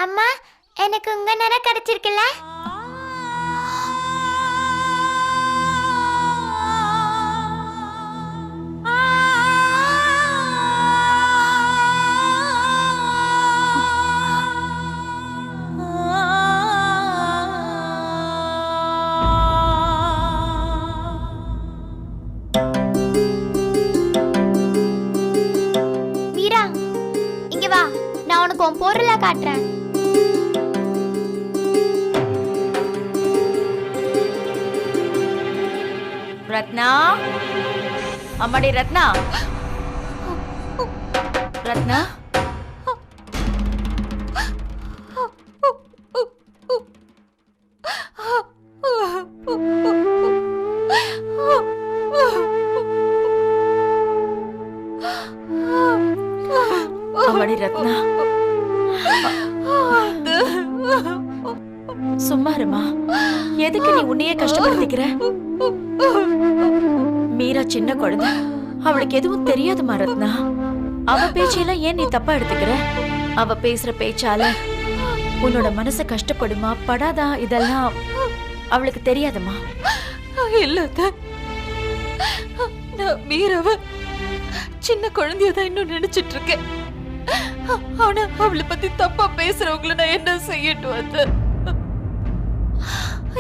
அம்மா, எனக்கு உங்க நேரம் கிடைச்சிருக்குல்ல. மீரா, இங்க வா, நான் உனக்கு உன் பொருளை காட்டுறேன். ரத்னா, அம்மாடி ரத்னா, ரத்னா, அம்மாடி ரத்னா, சும்மா இருமா. எதுக்கு நீ உன்னையே கஷ்டப்படுத்திக்கிற? மீரா சின்ன குழந்தை, அவளுக்கு எதுவும் தெரியாதுமா ரத்னா. அவ பேச்செல்லாம் ஏன் நீ தப்பா எடுத்துக்கிற? அவ பேசுற பேச்சால உன்னோட மனசு கஷ்டப்படுமா படாதா இதெல்லாம் அவளுக்கு தெரியாதுமா. இல்ல, நான் மீராவ சின்ன குழந்தையதான் இன்னும் நினைச்சிட்டு இருக்கேன். ஆனா அவளை பத்தி தப்பா பேசுறவங்களை நான் என்ன செய்யட்டும்?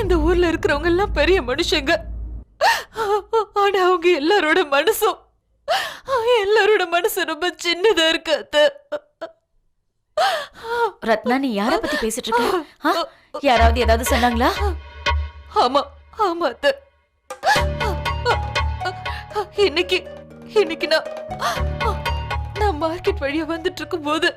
இந்த ஊர்ல இருக்கிறவங்க எல்லாம் பெரிய மனுஷங்க. ஆனா அவங்க எல்லாரோட மனசும் ரொம்ப சின்னதா இருக்கு. ரத்னா, நீ யார பத்தி பேசிட்டு இருக்க? யாராவது ஏதாவது சொன்னாங்களா? ஆமா ஆமா அத்தை. இன்னைக்கு நான் மார்க்கெட் வழியா வந்துட்டு இருக்கும் போது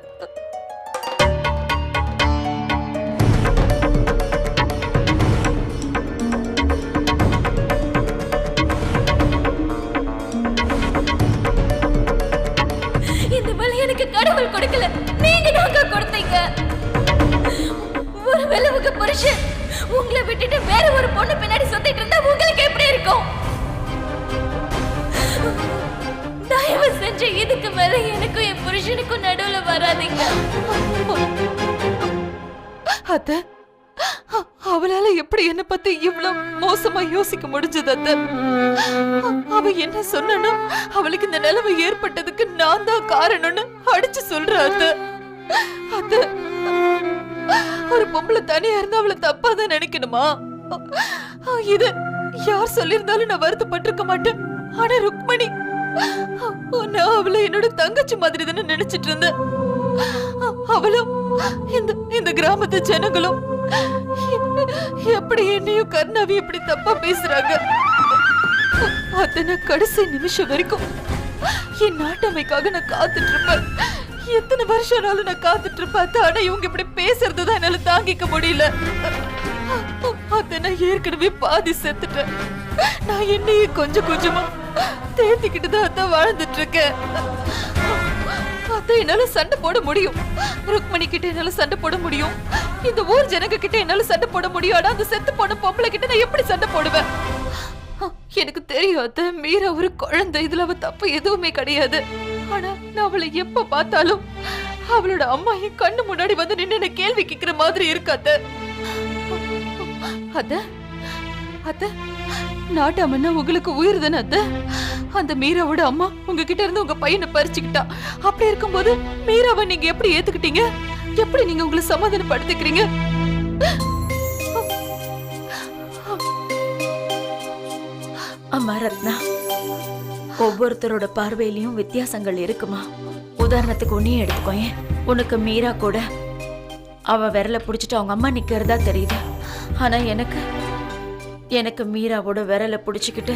எனக்கு கடவுள் கொடுக்கல, நீங்க தாங்க கொடுத்தீங்க. ஒரு வெளவுக்கு புருஷன் உங்களை விட்டுட்டு வேற ஒரு பொண்ணு பின்னாடி சுத்திட்டு இருந்தா உங்களுக்கு எப்படி இருக்கும்? தயவு செஞ்சு இதுக்கு மேல எனக்கும் என் புருஷனுக்கும் நடுவுல வராதீங்க. அத்தை, அவளால எப்படி என்ன பத்தி இவ்வளவு மோசமா யோசிக்க முடிஞ்சது? அத்தை, அவ என்ன சொன்னா அவளுக்கு இந்த நிலைமை ஏற்பட்டதுக்கு நான் தான் காரணம்னு அடிச்சு சொல்ற. அத்தை, ஒரு பொம்பளை தனியா இருந்தா அவளை தப்பாதான் நினைக்கணுமா? இது யார் சொல்லியிருந்தாலும் நான் வருத்தப்பட்டிருக்க மாட்டேன். ஆனா ருக்மணி, நான் அவளை என்னோட தங்கச்சி மாதிரி தானே நினைச்சிட்டு இருந்தேன். அவளும் இந்த கிராமத்து ஜனங்களும் எப்படி என்னையும் கர்ணாவி எப்படி தப்பா பேசுறாங்க? அதன கடைசி நிமிஷம் வரைக்கும் என் நாட்டமைக்காக நான் காத்துட்டு இருப்பேன். எத்தனை வருஷம்னாலும் நான் காத்துட்டு இருப்பேன். ஆனா இவங்க இப்படி பேசுறதுதான் என்னால தாங்கிக்க முடியல. அதன ஏற்கனவே பாதி செத்துட்டேன். நான் என்னையே கொஞ்சம் கொஞ்சமா தேத்திக்கிட்டு தான் வாழ்ந்துட்டு இருக்கேன். என்னால சண்டை போட முடியும், ருக்மணி கிட்ட என்னால சண்டை போட முடியும், இந்த ஊர் ஜனங்க கிட்ட என்னால சண்டை போட முடியும். ஆனா அந்த செத்து போன பொம்பளை கிட்ட நான் எப்படி சண்டை போடுவேன்? எனக்கு தெரியாது, மீரா ஒரு குழந்தை, இதுல அவ தப்பு எதுவுமே கிடையாது. ஆனா நான் அவளை எப்ப பார்த்தாலும் அவளோட அம்மா என் கண்ணு முன்னாடி வந்து நின்று என்ன கேள்வி கேட்கிற மாதிரி இருக்காது. நாட்டாமன்னா உங்களுக்கு உயிர் தானே அத்தை. அந்த மீராவோட அம்மா உங்ககிட்ட இருந்து உங்க பையனை பறிச்சுக்கிட்டா. அப்படி இருக்கும்போது மீராவை நீங்க எப்படி ஏத்துக்கிட்டீங்க? எப்படி நீங்க உங்களை சமாதானப்படுத்திக்கிறீங்க? அம்மா ரத்னா, ஒவ்வொருத்தரோட பார்வையிலயும் வித்தியாசங்கள் இருக்குமா. உதாரணத்துக்கு உன்னையே எடுத்துக்கோங்க. உனக்கு மீரா கூட அவ விரல புடிச்சிட்டு அவங்க அம்மா நிக்கிறதா தெரியுது. ஆனா எனக்கு மீராவோட விரல புடிச்சுக்கிட்டு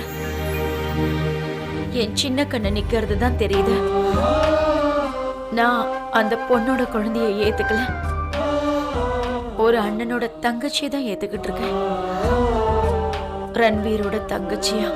என் சின்ன கண்ணு நிக்கிறது தான் தெரியுது. நான் அந்த பொண்ணோட குழந்தைய ஏத்துக்கல, ஒரு அண்ணனோட தங்கச்சியை தான் ஏத்துக்கிட்டு இருக்கேன். ரன்வீரோட தங்கச்சியா.